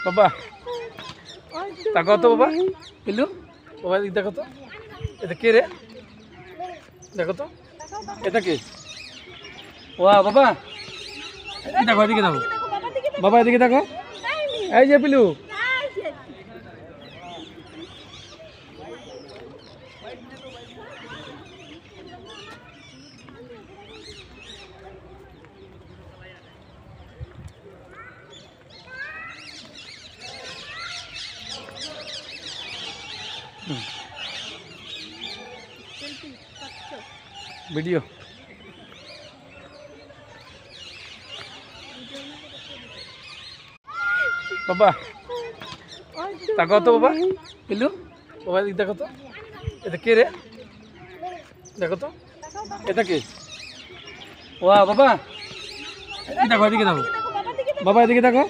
বাবা তাকো তো বাবা পিলু বাবা এদিকে দেখো তো এটা কে রে দেখো তো এটা কে ওয়া বাবা দেখো এদিকে দেখো বাবা এদিকে দেখো এই যে পিলু ভিডিও বাবা তাকো তো বাবা পিলু বাবা এদিকে দেখো তো এটা কে রে দেখো তো এটা কে ওয়া বাবা দেখো এদিকে দেখো বাবা এদিকে দেখো